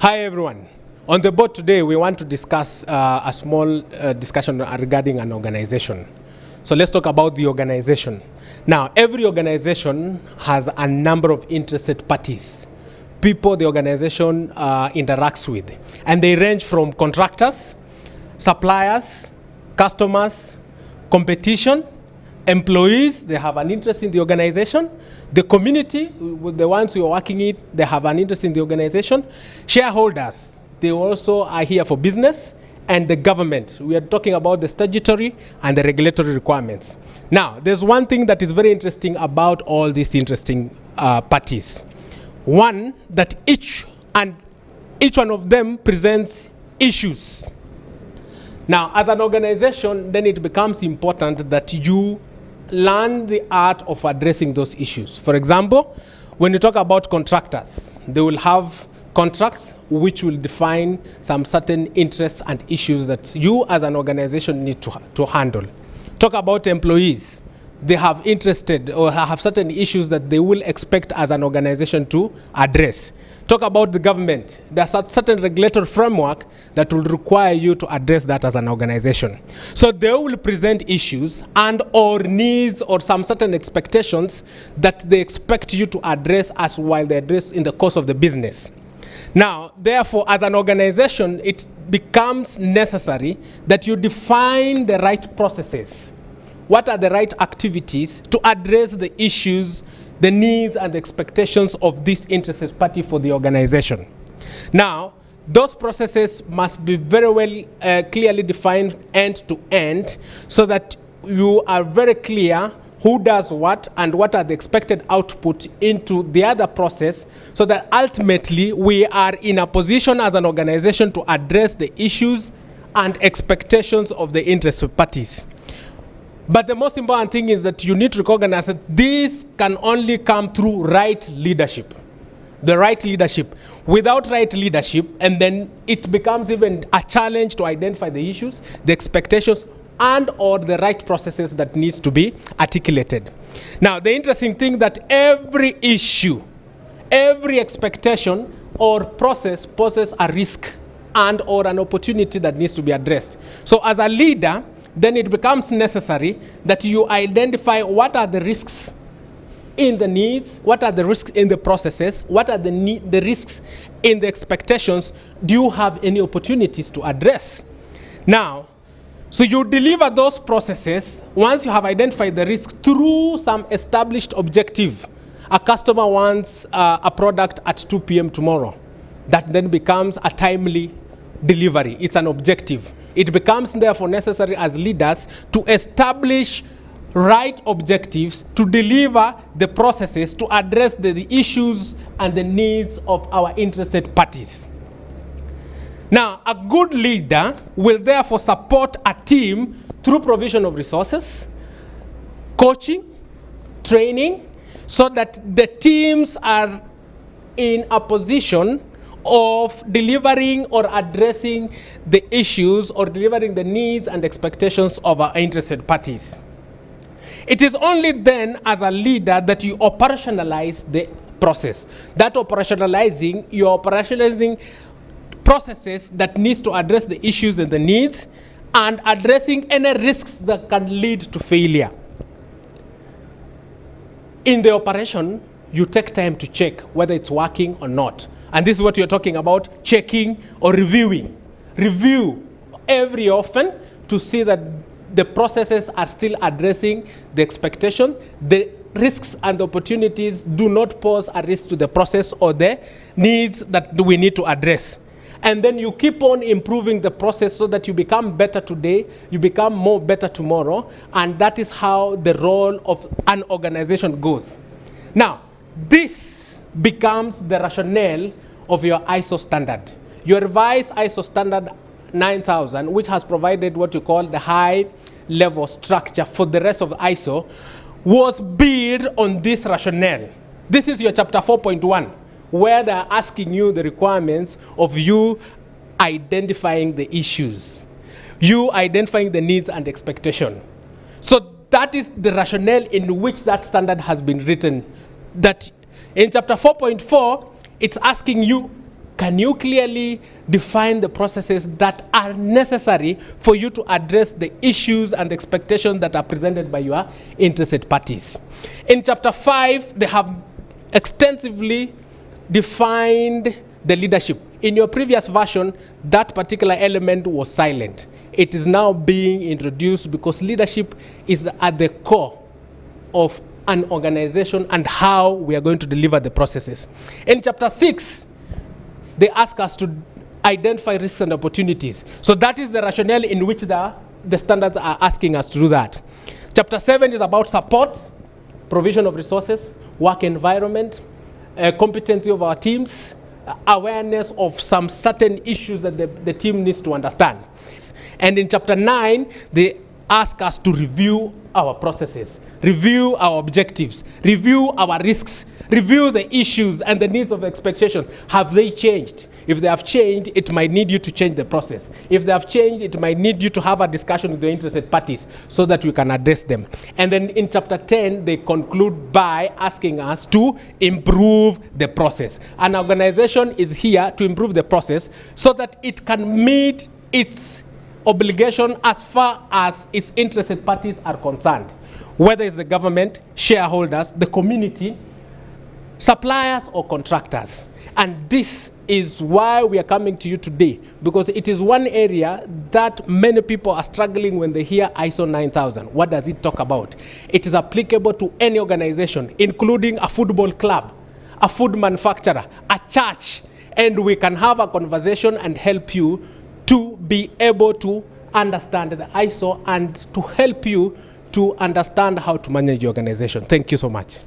Hi everyone. On the board today, we want to discuss a small discussion regarding an organization. So let's talk about the organization. Now, every organization has a number of interested parties, people the organization interacts with. And they range from contractors, suppliers, customers, competition, employees, they have an interest in the organization. The community, with the ones who are working in, they have an interest in the organization. Shareholders, they also are here for business. And the government, we are talking about the statutory and the regulatory requirements. Now, there's one thing that is very interesting about all these interesting parties. One, that each one of them presents issues. Now, as an organization, then it becomes important that you learn the art of addressing those issues. For example, when you talk about contractors, they will have contracts which will define some certain interests and issues that you as an organization need to handle. Talk about employees. They have interested or have certain issues that they will expect as an organization to address. Talk about the government. There's a certain regulatory framework that will require you to address that as an organization. So they will present issues and or needs or some certain expectations that they expect you to address as while they address in the course of the business. Now, therefore, as an organization, it becomes necessary that you define the right processes. What are the right activities to address the issues, the needs and the expectations of this interested party for the organization? Now, those processes must be very well clearly defined end to end so that you are very clear who does what and what are the expected output into the other process so that ultimately we are in a position as an organization to address the issues and expectations of the interested parties. But the most important thing is that you need to recognize that this can only come through right leadership. The right leadership. Without right leadership, and then it becomes even a challenge to identify the issues, the expectations, and or the right processes that needs to be articulated. Now, the interesting thing that every issue, every expectation or process poses a risk and or an opportunity that needs to be addressed. So as a leader, then it becomes necessary that you identify what are the risks in the needs, what are the risks in the processes, what are the risks in the expectations, do you have any opportunities to address? Now, so you deliver those processes once you have identified the risk through some established objective. A customer wants a product at 2 p.m. tomorrow. That then becomes a timely delivery. It's an objective. It becomes therefore necessary as leaders to establish right objectives to deliver the processes to address the issues and the needs of our interested parties. Now, a good leader will therefore support a team through provision of resources, coaching, training, so that the teams are in a position of delivering or addressing the issues or delivering the needs and expectations of our interested parties. It is only then as a leader that you operationalize the process. That operationalizing, you're operationalizing processes that needs to address the issues and the needs and addressing any risks that can lead to failure. In the operation, you take time to check whether it's working or not. And this is what you're talking about, checking or reviewing. Review every often to see that the processes are still addressing the expectation. The risks and opportunities do not pose a risk to the process or the needs that we need to address. And then you keep on improving the process so that you become better today, you become more better tomorrow, and that is how the role of an organization goes. Now, this becomes the rationale of your ISO standard. Your revised ISO standard 9000, which has provided what you call the high level structure for the rest of ISO, was built on this rationale. This is your chapter 4.1, where they're asking you the requirements of you identifying the issues, you identifying the needs and expectation. So that is the rationale in which that standard has been written. That in chapter 4.4, it's asking you, Can you clearly define the processes that are necessary for you to address the issues and expectations that are presented by your interested parties? In chapter 5, they have extensively defined the leadership. In your previous version, that particular element was silent. It is now being introduced because leadership is at the core of an organization and how we are going to deliver the processes. In chapter 6, they ask us to identify risks and opportunities. So that is the rationale in which the standards are asking us to do that. Chapter 7 is about support, provision of resources, work environment, competency of our teams, awareness of some certain issues that the team needs to understand. And in chapter 9, they ask us to review our processes, review our objectives, review our risks, review the issues and the needs of expectation. Have they changed? If they have changed, it might need you to change the process. If they have changed, it might need you to have a discussion with the interested parties so that we can address them. And then in chapter 10, they conclude by asking us to improve the process. An organization is here to improve the process so that it can meet its obligation as far as its interested parties are concerned, whether it's the government, shareholders, the community, suppliers or contractors. And this is why we are coming to you today, because it is one area that many people are struggling when they hear ISO 9000. What does it talk about? It is applicable to any organization, including a football club, a food manufacturer, a church, and we can have a conversation and help you to be able to understand the ISO and to help you to understand how to manage your organization. Thank you so much.